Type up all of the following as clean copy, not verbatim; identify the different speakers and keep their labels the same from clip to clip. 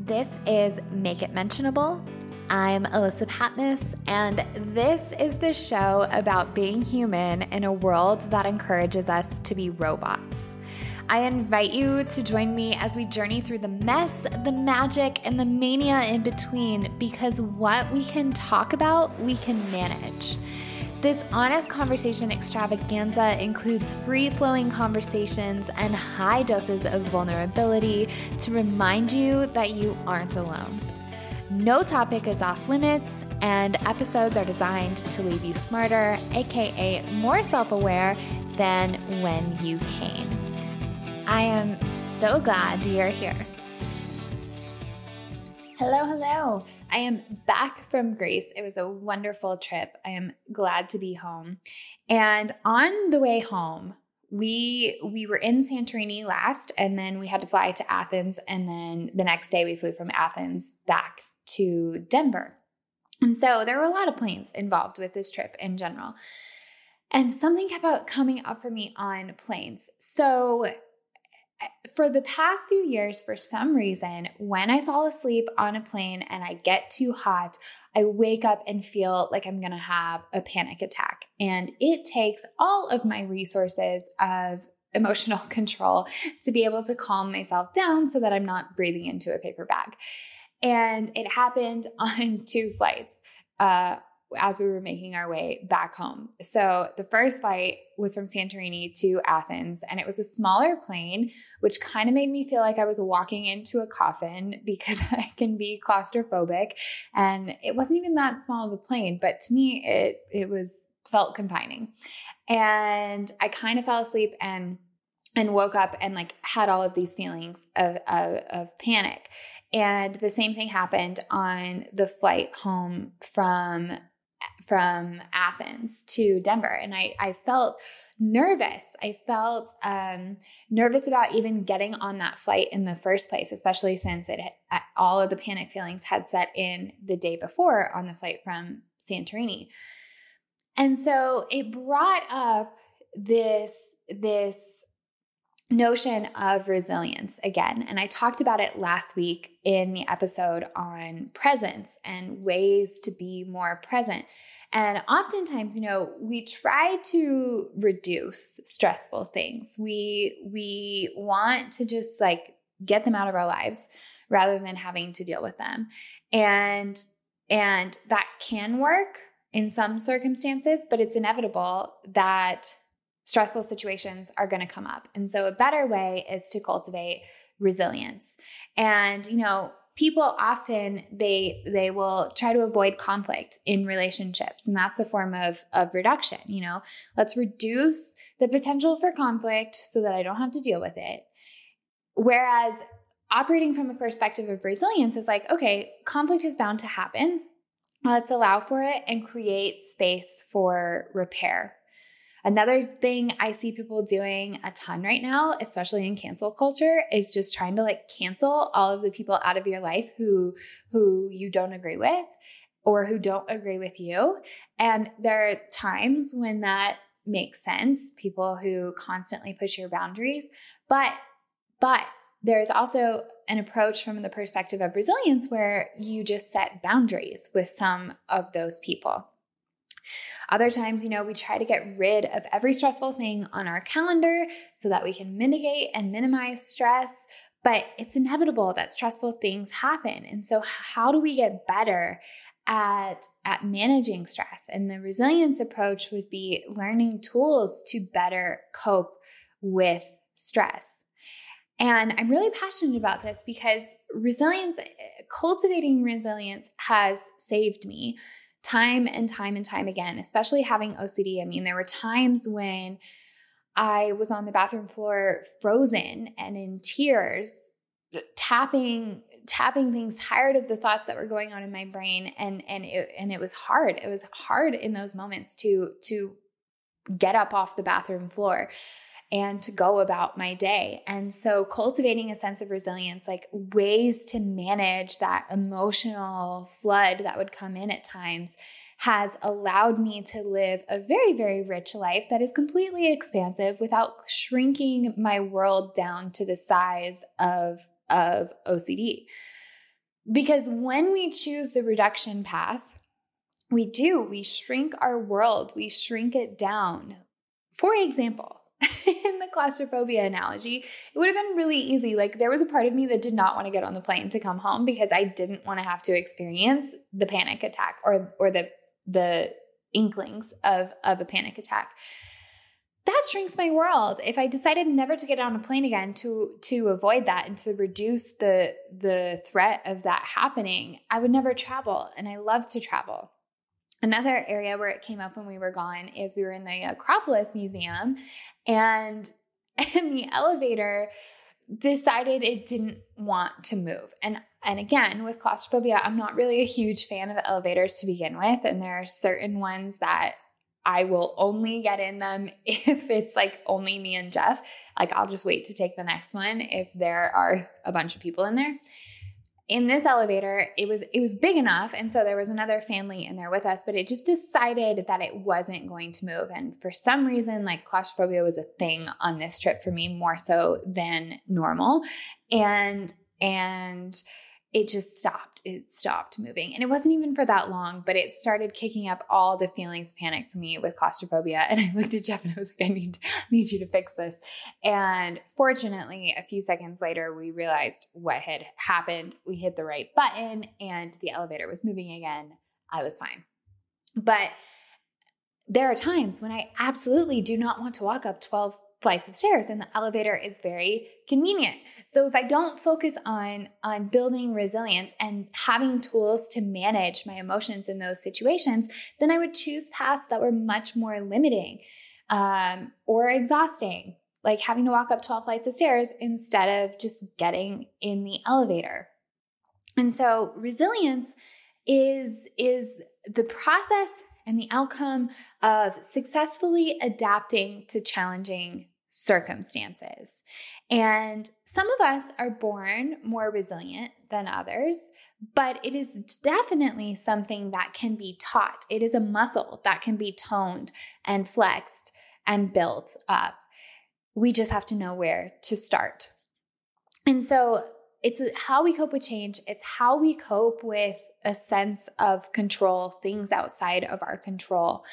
Speaker 1: This is Make It Mentionable. I'm Alyssa Patness, and this is the show about being human in a world that encourages us to be robots. I invite you to join me as we journey through the mess, the magic, and the mania in between, because what we can talk about, we can manage. This honest conversation extravaganza includes free-flowing conversations and high doses of vulnerability to remind you that you aren't alone. No topic is off limits, and episodes are designed to leave you smarter, aka more self-aware than when you came. I am so glad you're here. Hello. I am back from Greece. It was a wonderful trip. I am glad to be home. And on the way home, we were in Santorini last, and then we had to fly to Athens. And then the next day we flew from Athens back to Denver. And so there were a lot of planes involved with this trip in general. And something kept coming up for me on planes. So for the past few years, for some reason, when I fall asleep on a plane and I get too hot, I wake up and feel like I'm going to have a panic attack. And it takes all of my resources of emotional control to be able to calm myself down so that I'm not breathing into a paper bag. And it happened on 2 flights as we were making our way back home. So the first flight was from Santorini to Athens, and it was a smaller plane, which kind of made me feel like I was walking into a coffin because I can be claustrophobic. And it wasn't even that small of a plane, but to me, it felt confining. And I kind of fell asleep and woke up and had all of these feelings of panic. And the same thing happened on the flight home from Athens to Denver. And I felt nervous. I felt nervous about even getting on that flight in the first place, especially since all of the panic feelings had set in the day before on the flight from Santorini. And so it brought up this notion of resilience again. And I talked about it last week in the episode on presence and ways to be more present. And oftentimes, we try to reduce stressful things. We want to just get them out of our lives rather than having to deal with them. And that can work in some circumstances, but it's inevitable that stressful situations are going to come up. And so a better way is to cultivate resilience. And, people often, they will try to avoid conflict in relationships. And that's a form of reduction. Let's reduce the potential for conflict so that I don't have to deal with it. Whereas operating from a perspective of resilience is okay, conflict is bound to happen. Let's allow for it and create space for repair. Another thing I see people doing a ton right now, especially in cancel culture, is just trying to cancel all of the people out of your life who you don't agree with or who don't agree with you. And there are times when that makes sense, people who constantly push your boundaries, but there's also an approach from the perspective of resilience where you just set boundaries with some of those people. Other times, we try to get rid of every stressful thing on our calendar so that we can mitigate and minimize stress, but it's inevitable that stressful things happen. And so how do we get better at managing stress? And the resilience approach would be learning tools to better cope with stress. And I'm really passionate about this because cultivating resilience has saved me time and time again, especially having OCD. I mean, there were times when I was on the bathroom floor frozen and in tears, tapping things, tired of the thoughts that were going on in my brain. And it was hard. It was hard in those moments to get up off the bathroom floor and to go about my day. And so cultivating a sense of resilience, ways to manage that emotional flood that would come in at times, has allowed me to live a very, very rich life that is completely expansive without shrinking my world down to the size of OCD. Because when we choose the reduction path, we shrink our world, we shrink it down. For example, in the claustrophobia analogy, it would have been really easy. Like there was a part of me that did not want to get on the plane to come home because I didn't want to have to experience the panic attack or the inklings of a panic attack. That shrinks my world. If I decided never to get on a plane again to avoid that and to reduce the threat of that happening, I would never travel. And I love to travel. Another area where it came up when we were gone is we were in the Acropolis Museum and the elevator decided it didn't want to move. And again, with claustrophobia, I'm not really a huge fan of elevators to begin with. And there are certain ones that I will only get in them if it's like only me and Jeff. Like I'll just wait to take the next one if there are a bunch of people in there. In this elevator, it was big enough. And so there was another family in there with us, but it just decided that it wasn't going to move. And for some reason, like claustrophobia was a thing on this trip for me more so than normal. And it just stopped. It stopped moving. And it wasn't even for that long, but it started kicking up all the feelings of panic for me with claustrophobia. And I looked at Jeff and I was like, I need you to fix this. And fortunately, a few seconds later, we realized what had happened. We hit the right button and the elevator was moving again. I was fine. But there are times when I absolutely do not want to walk up 12 flights of stairs and the elevator is very convenient. So if I don't focus on building resilience and having tools to manage my emotions in those situations, then I would choose paths that were much more limiting or exhausting, like having to walk up 12 flights of stairs instead of just getting in the elevator. And so resilience is the process and the outcome of successfully adapting to challenging circumstances. And some of us are born more resilient than others, but it is definitely something that can be taught. It is a muscle that can be toned and flexed and built up. We just have to know where to start. And so it's how we cope with change. It's how we cope with a sense of control, things outside of our control.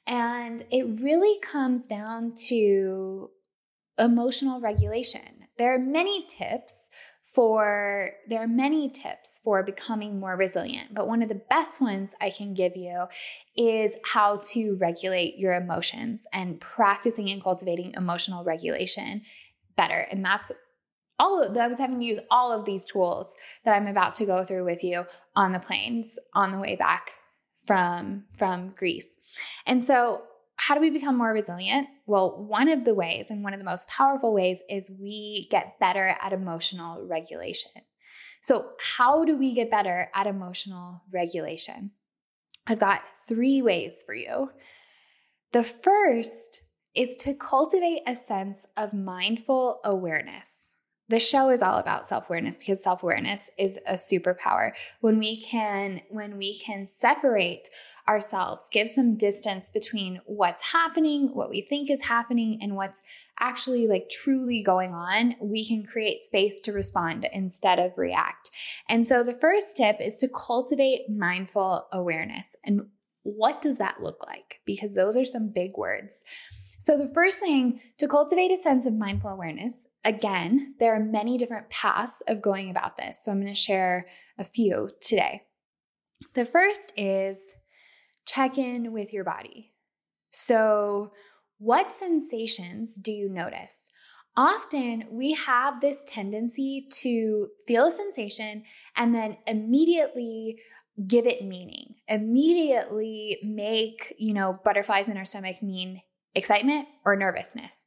Speaker 1: And it really comes down to emotional regulation. There are many tips for becoming more resilient, but one of the best ones I can give you is how to regulate your emotions and practicing and cultivating emotional regulation better. And that's I was having to use all of these tools that I'm about to go through with you on the planes on the way back from Greece. And so how do we become more resilient? Well, one of the ways and one of the most powerful ways is we get better at emotional regulation. So how do we get better at emotional regulation? I've got 3 ways for you. The first is to cultivate a sense of mindful awareness. The show is all about self-awareness because self-awareness is a superpower. When we can separate ourselves, give some distance between what's happening, what we think is happening, and what's actually like truly going on, we can create space to respond instead of react. And so the first tip is to cultivate mindful awareness. And what does that look like? Because those are some big words. So the first thing, to cultivate a sense of mindful awareness, again, there are many different paths of going about this. So I'm going to share a few today. The first is check in with your body. So what sensations do you notice? Often we have this tendency to feel a sensation and then immediately give it meaning, immediately make, butterflies in our stomach mean excitement or nervousness.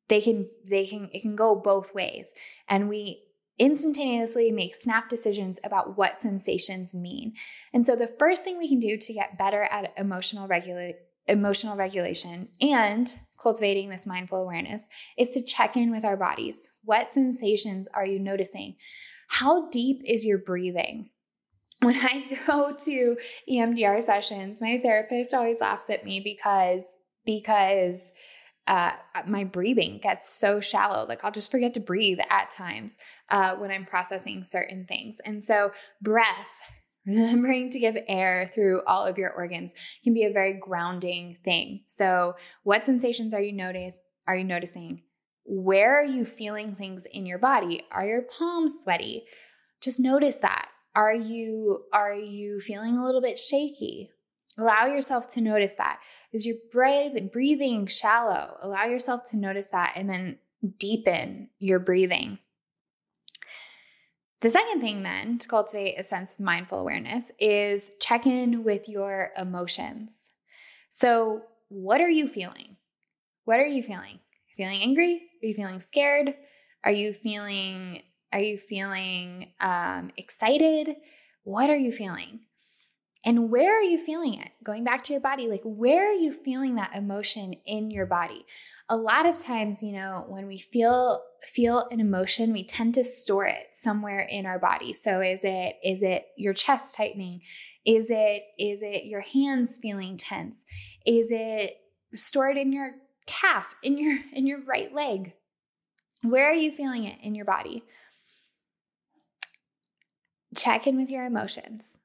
Speaker 1: It can go both ways. And we instantaneously make snap decisions about what sensations mean. And so the first thing we can do to get better at emotional regulation and cultivating this mindful awareness is to check in with our bodies. What sensations are you noticing? How deep is your breathing? When I go to EMDR sessions, my therapist always laughs at me because my breathing gets so shallow. Like I'll just forget to breathe at times when I'm processing certain things. And so breath, remembering to give air through all of your organs, can be a very grounding thing. So what sensations are you noticing? Where are you feeling things in your body? Are your palms sweaty? Just notice that. Are you feeling a little bit shaky? Allow yourself to notice that. Is your breathing shallow? Allow yourself to notice that and then deepen your breathing. The second thing then to cultivate a sense of mindful awareness is check in with your emotions. So what are you feeling? What are you feeling? Are you feeling angry? Are you feeling scared? Are you feeling excited? What are you feeling? And where are you feeling it? Going back to your body, like where are you feeling that emotion in your body? A lot of times, when we feel an emotion, we tend to store it somewhere in our body. So is it your chest tightening? Is it your hands feeling tense? Is it stored in your calf, in your right leg? Where are you feeling it in your body? Check in with your emotions.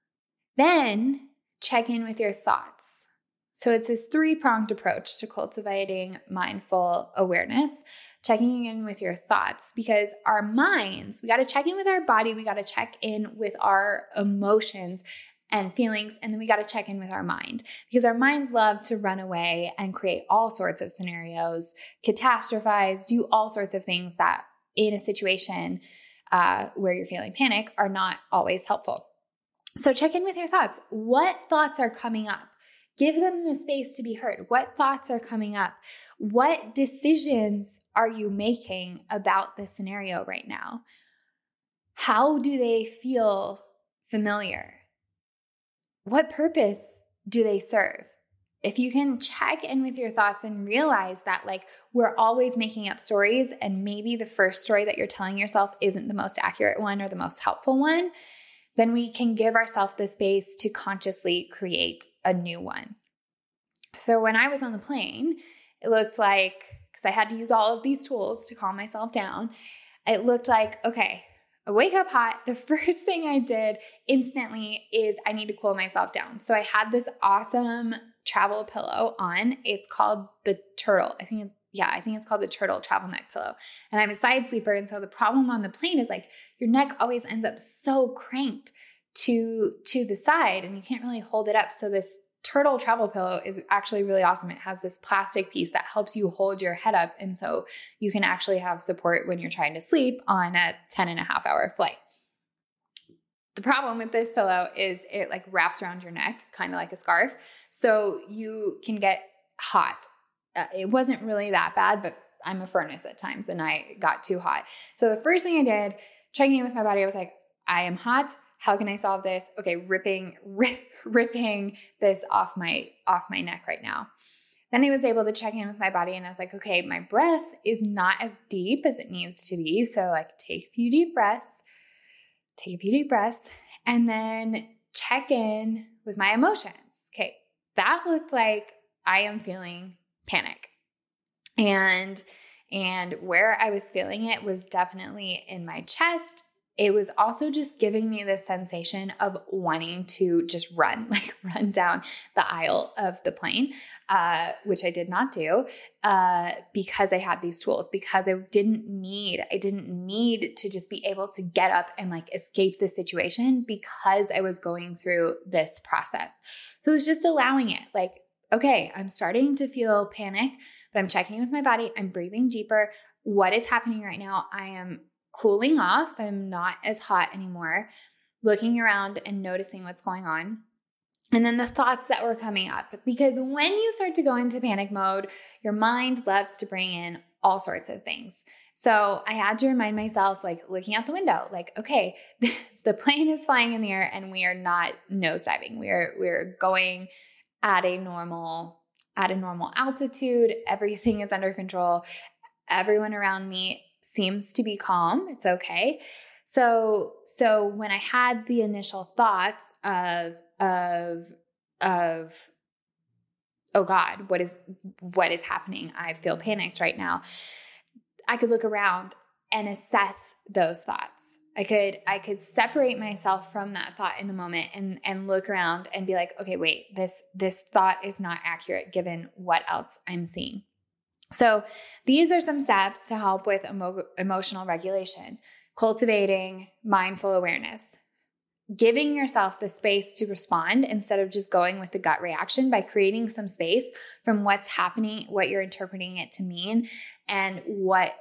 Speaker 1: Then check in with your thoughts. So it's this three-pronged approach to cultivating mindful awareness, checking in with your thoughts, because our minds, we got to check in with our body, we got to check in with our emotions and feelings, and then we got to check in with our mind, because our minds love to run away and create all sorts of scenarios, catastrophize, do all sorts of things that in a situation where you're feeling panic are not always helpful. So check in with your thoughts. What thoughts are coming up? Give them the space to be heard. What thoughts are coming up? What decisions are you making about the scenario right now? How do they feel familiar? What purpose do they serve? If you can check in with your thoughts and realize that we're always making up stories, and maybe the first story that you're telling yourself isn't the most accurate one or the most helpful one, then we can give ourselves the space to consciously create a new one. So when I was on the plane, it looked like, because I had to use all of these tools to calm myself down, it looked like, okay, I wake up hot. The first thing I did instantly is I need to cool myself down. So I had this awesome travel pillow on. It's called the Turtle. I think it's called the Turtle travel neck pillow. And I'm a side sleeper. And so the problem on the plane is your neck always ends up so cranked to the side and you can't really hold it up. So this Turtle travel pillow is actually really awesome. It has this plastic piece that helps you hold your head up. And so you can actually have support when you're trying to sleep on a 10.5-hour flight. The problem with this pillow is it wraps around your neck, kind of like a scarf. So you can get hot. It wasn't really that bad, but I'm a furnace at times and I got too hot. So the first thing I did, checking in with my body, I was like, I am hot. How can I solve this? Okay, ripping this off my neck right now. Then I was able to check in with my body and I was like, okay, my breath is not as deep as it needs to be. So take a few deep breaths, and then check in with my emotions. Okay, that looked like I am feeling panic. And where I was feeling it was definitely in my chest. It was also just giving me this sensation of wanting to just run down the aisle of the plane, which I did not do because I had these tools, because I didn't need to just be able to get up and escape the situation because I was going through this process. So it was just allowing it okay, I'm starting to feel panic, but I'm checking in with my body. I'm breathing deeper. What is happening right now? I am cooling off. I'm not as hot anymore. Looking around and noticing what's going on. And then the thoughts that were coming up, because when you start to go into panic mode, your mind loves to bring in all sorts of things. So I had to remind myself, looking out the window, okay, the plane is flying in the air and we are not nosediving. We're going at a normal altitude. Everything is under control. Everyone around me seems to be calm. It's okay. So when I had the initial thoughts of oh God, what is happening? I feel panicked right now. I could look around and assess those thoughts. I could separate myself from that thought in the moment and look around and be like, okay, wait, this thought is not accurate given what else I'm seeing. So these are some steps to help with emotional regulation: cultivating mindful awareness, giving yourself the space to respond instead of just going with the gut reaction by creating some space from what's happening, what you're interpreting it to mean, and what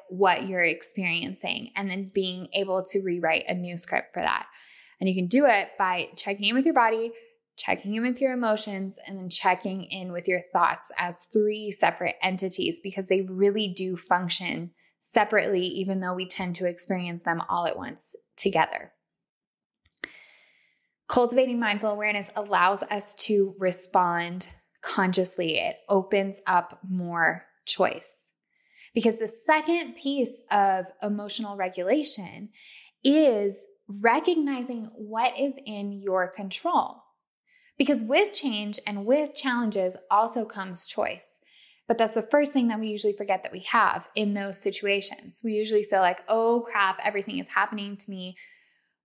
Speaker 1: you're experiencing, and then being able to rewrite a new script for that. And you can do it by checking in with your body, checking in with your emotions, and then checking in with your thoughts as 3 separate entities, because they really do function separately, even though we tend to experience them all at once together. Cultivating mindful awareness allows us to respond consciously. It opens up more choice. Because the second piece of emotional regulation is recognizing what is in your control. Because with change and with challenges also comes choice. But that's the first thing that we usually forget that we have in those situations. We usually feel like, oh crap, everything is happening to me.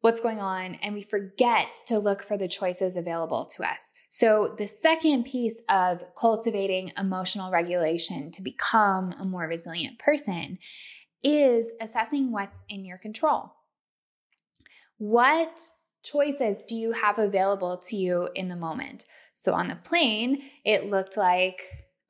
Speaker 1: What's going on? And we forget to look for the choices available to us. So the second piece of cultivating emotional regulation to become a more resilient person is assessing what's in your control. What choices do you have available to you in the moment? So on the plane, it looked like,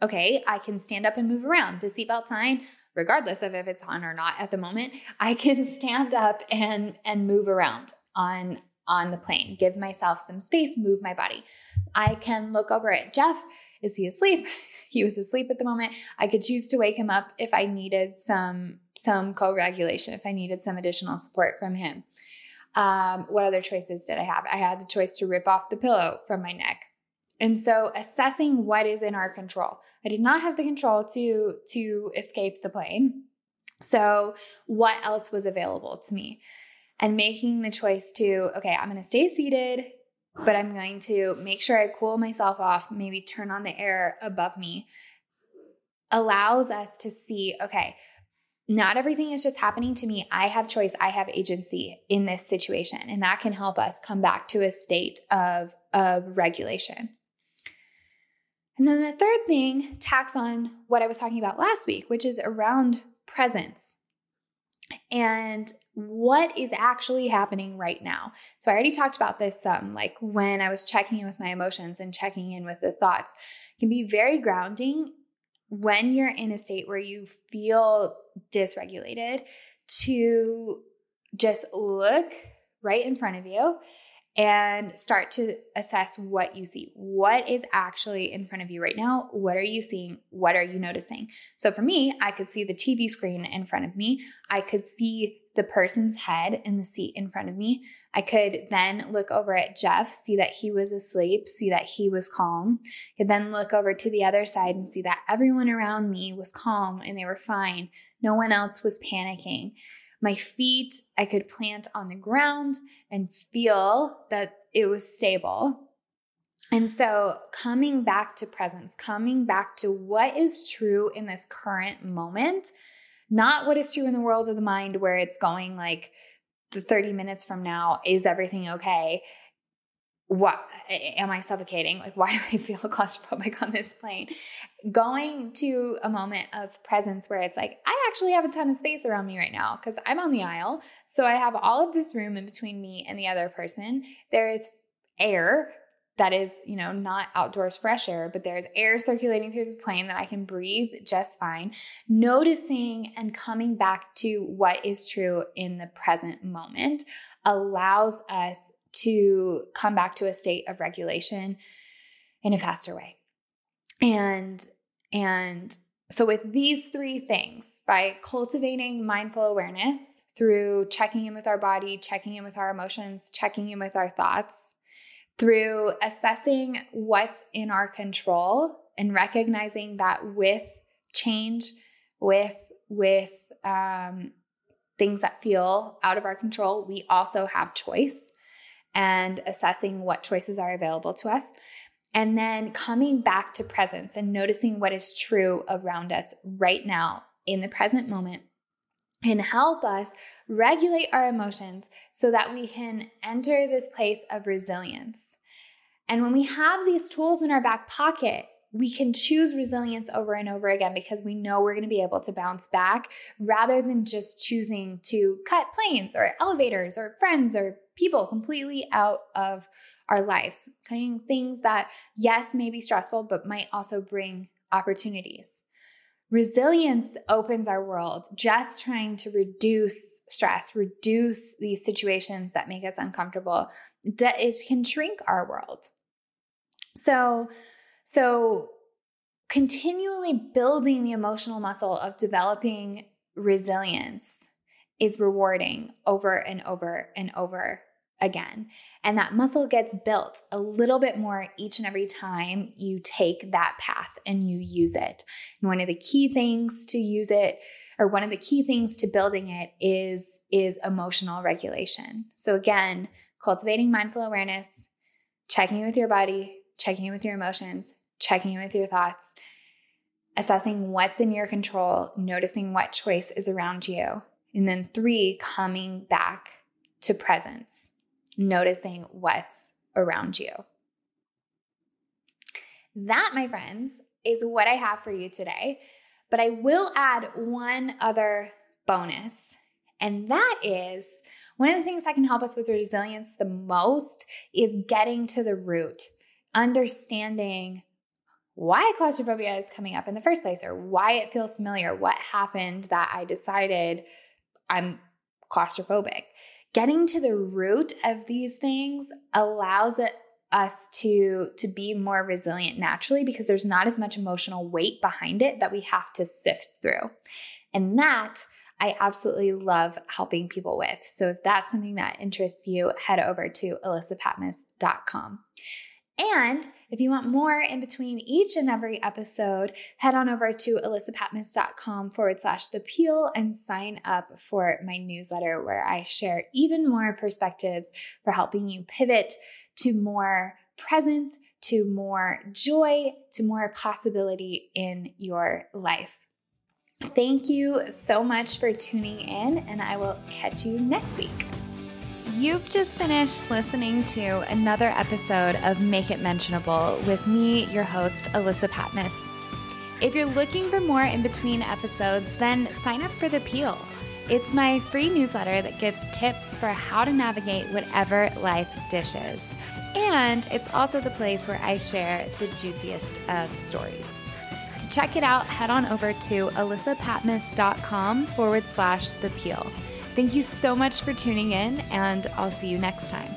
Speaker 1: okay, I can stand up and move around. The seatbelt sign, regardless of if it's on or not at the moment, I can stand up and move around on the plane, give myself some space, move my body. I can look over at Jeff. Is he asleep? He was asleep at the moment. I could choose to wake him up if I needed some co-regulation, if I needed some additional support from him. What other choices did I have? I had the choice to rip off the pillow from my neck. And so assessing what is in our control. I did not have the control to escape the plane. So what else was available to me? And making the choice to, okay, I'm going to stay seated, but I'm going to make sure I cool myself off, maybe turn on the air above me, allows us to see, okay, not everything is just happening to me. I have choice. I have agency in this situation. And that can help us come back to a state of regulation. And then the third thing tacks on what I was talking about last week, which is around presence and what is actually happening right now. So I already talked about this some, like when I was checking in with my emotions and checking in with the thoughts. It can be very grounding when you're in a state where you feel dysregulated to just look right in front of you and start to assess what you see. What is actually in front of you right now? What are you seeing? What are you noticing? So for me, I could see the TV screen in front of me. I could see the person's head in the seat in front of me. I could then look over at Jeff, see that he was asleep, see that he was calm. I could then look over to the other side and see that everyone around me was calm and they were fine. No one else was panicking. My feet, I could plant on the ground and feel that it was stable. And so coming back to presence, coming back to what is true in this current moment, not what is true in the world of the mind where it's going like the 30 minutes from now, is everything okay? What am I suffocating? Like, why do I feel claustrophobic on this plane? Going to a moment of presence where it's like, I actually have a ton of space around me right now because I'm on the aisle. So I have all of this room in between me and the other person. There is air that is, not outdoors fresh air, but there's air circulating through the plane that I can breathe just fine. Noticing and coming back to what is true in the present moment allows us to come back to a state of regulation in a faster way. And so with these 3 things, by cultivating mindful awareness through checking in with our body, checking in with our emotions, checking in with our thoughts, through assessing what's in our control and recognizing that with change, with things that feel out of our control, we also have choice, and assessing what choices are available to us. And then coming back to presence and noticing what is true around us right now in the present moment can help us regulate our emotions so that we can enter this place of resilience. And when we have these tools in our back pocket, we can choose resilience over and over again because we know we're going to be able to bounce back rather than just choosing to cut planes or elevators or friends or people completely out of our lives. Cutting things that, yes, may be stressful, but might also bring opportunities. Resilience opens our world. Just trying to reduce stress, reduce these situations that make us uncomfortable, it can shrink our world. So continually building the emotional muscle of developing resilience is rewarding over and over and over again. And that muscle gets built a little bit more each and every time you take that path and you use it. And one of the key things to use it, or one of the key things to building it is emotional regulation. So again, cultivating mindful awareness, checking in with your body, checking in with your emotions, checking in with your thoughts, assessing what's in your control, noticing what choice is around you. And then 3, coming back to presence, noticing what's around you. That, my friends, is what I have for you today. But I will add one other bonus. And that is one of the things that can help us with resilience the most is getting to the root, understanding why claustrophobia is coming up in the first place or why it feels familiar, what happened that I decided I'm claustrophobic. Getting to the root of these things allows us to be more resilient naturally because there's not as much emotional weight behind it that we have to sift through. And that I absolutely love helping people with. So if that's something that interests you, head over to alyssapatmos.com. And if you want more in between each and every episode, head on over to alyssapatmos.com/the peel and sign up for my newsletter where I share even more perspectives for helping you pivot to more presence, to more joy, to more possibility in your life. Thank you so much for tuning in, and I will catch you next week. You've just finished listening to another episode of Make It Mentionable with me, your host, Alyssa Patmos. If you're looking for more in between episodes, then sign up for The Peel. It's my free newsletter that gives tips for how to navigate whatever life dishes. And it's also the place where I share the juiciest of stories. To check it out, head on over to alyssapatmos.com/the peel. Thank you so much for tuning in, and I'll see you next time.